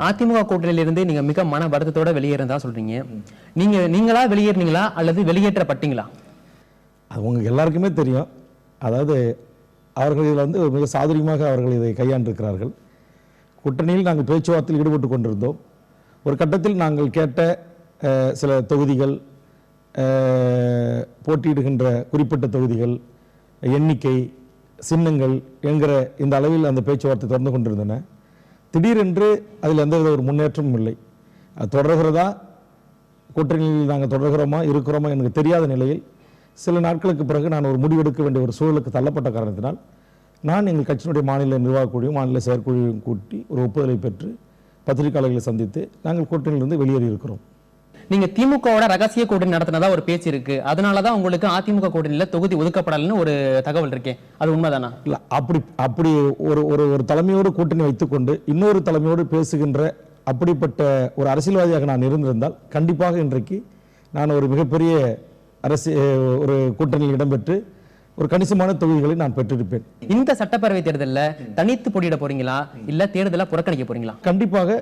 அதிமுக கூட்டணியிலிருந்து நீங்க மிக மன வருத்தத்தோட வெளியேறதா சொல்றீங்க. நீங்களா வெளியேறினீங்களா அல்லது வெளியேற்றப்பட்டீங்களா? அது உங்களுக்கு எல்லாருக்குமே தெரியும். அதாவது அவர்கள் இதில் மிக சாதுரியமாக அவர்கள் இதை கையாண்டிருக்கிறார்கள். கூட்டணியில் நாங்கள் பேச்சுவார்த்தையில் ஈடுபட்டு கொண்டிருந்தோம். ஒரு கட்டத்தில் நாங்கள் கேட்ட சில தொகுதிகள், போட்டியிடுகின்ற குறிப்பிட்ட தொகுதிகள், எண்ணிக்கை, சின்னங்கள் என்கிற இந்த அளவில் அந்த பேச்சுவார்த்தை தொடர்ந்து கொண்டிருந்தன. திடீரென்று அதில் எந்தவித ஒரு முன்னேற்றமும் இல்லை. அது தொடர்கிறதா, கூட்டணியில் நாங்கள் தொடர்கிறோமா இருக்கிறோமா எனக்கு தெரியாத நிலையில் சில நாட்களுக்கு பிறகு நான் ஒரு முடிவெடுக்க வேண்டிய ஒரு சூழலுக்கு தள்ளப்பட்ட காரணத்தினால் நான் எங்கள் கட்சியினுடைய மாநில நிர்வாகக்குழுவும் மாநில செயற்குழுவையும் கூட்டி ஒரு ஒப்புதலை பெற்று பத்திரிகையாளர்களை சந்தித்து நாங்கள் கூட்டணியிலிருந்து வெளியேறி இருக்கிறோம். நீங்க திமுகவோட ரகசிய கூட்டணி நடத்தினதா ஒரு பேச்சு இருக்கு. அதனாலதான் உங்களுக்கு அதிமுக கூட்டணியில தொகுதி ஒதுக்கப்படலன்னு ஒரு தகவல் இருக்கே, அது உண்மைதானா? இல்ல, அப்படி ஒரு தலைமையோடு கூட்டணி வைத்துக்கொண்டு இன்னொரு தலைமையோடு பேசுகின்ற அப்படிப்பட்ட ஒரு அரசியல்வாதியாக நான் இருந்திருந்தால் கண்டிப்பாக இன்றைக்கு நான் ஒரு மிகப்பெரிய ஒரு கூட்டணியில் இடம்பெற்று ஒரு கணிசமான தொகுதிகளை நான் பெற்றிருப்பேன். இந்த சட்டப்பேரவை தேர்தலில் தனித்து போட்டியிட போறீங்களா இல்ல தேர்தலை புறக்கணிக்க போறீங்களா? கண்டிப்பாக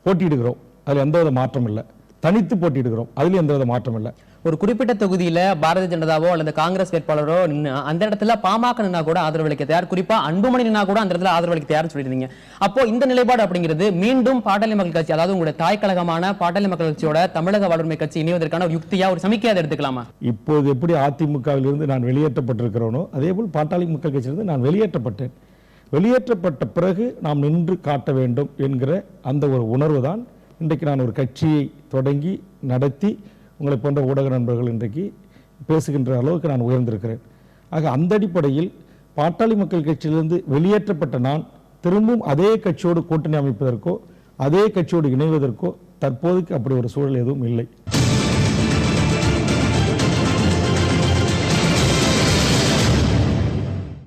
போட்டியிடுகிறோம், அதுல எந்தவித மாற்றம் இல்லை. தனித்து போட்டியிடுகிறோம், அதுல எந்தவித மாற்றம் இல்லை. ஒரு குறிப்பிட்ட தொகுதியில பாரதிய ஜனதாவோ அல்லது காங்கிரஸ் வேட்பாளரோ நின்று அந்த இடத்துல பாமக நின்னா கூட ஆதரவளிக்க தயார், குறிப்பா அன்புமணி நின்னா கூட அந்த இடத்துல ஆதரவளிக்க தயார் சொல்லியிருந்தீங்க. அப்போ இந்த நிலைப்பாடு அப்படிங்கிறது மீண்டும் பாட்டாளி மக்கள் கட்சி, அதாவது உங்களுடைய தாய் கழகமான பாட்டாளி மக்கள் கட்சியோட தமிழக வாழ்வுரிமை கட்சி இணைவதற்கான ஒரு யுக்தியா, ஒரு சமிக்கையா எடுத்துக்கலாமா? இப்போது எப்படி அதிமுகவிலிருந்து நான் வெளியேற்றப்பட்டிருக்கிறோனோ அதே போல் பாட்டாளி மக்கள் கட்சியிலிருந்து நான் வெளியேற்றப்பட்டேன். வெளியேற்றப்பட்ட பிறகு நாம் நின்று காட்ட வேண்டும் என்கிற அந்த ஒரு உணர்வு தான் இன்றைக்கு நான் ஒரு கட்சியை தொடங்கி நடத்தி உங்களை போன்ற ஊடக நண்பர்கள் இன்றைக்கு பேசுகின்ற அளவுக்கு நான் உயர்ந்திருக்கிறேன். ஆக அந்த அடிப்படையில் பாட்டாளி மக்கள் கட்சியிலிருந்து வெளியேற்றப்பட்ட நான் திரும்பவும் அதே கட்சியோடு கூட்டணி அமைப்பதற்கோ அதே கட்சியோடு இணைவதற்கோ தற்போதைக்கு அப்படி ஒரு சூழல் எதுவும் இல்லை.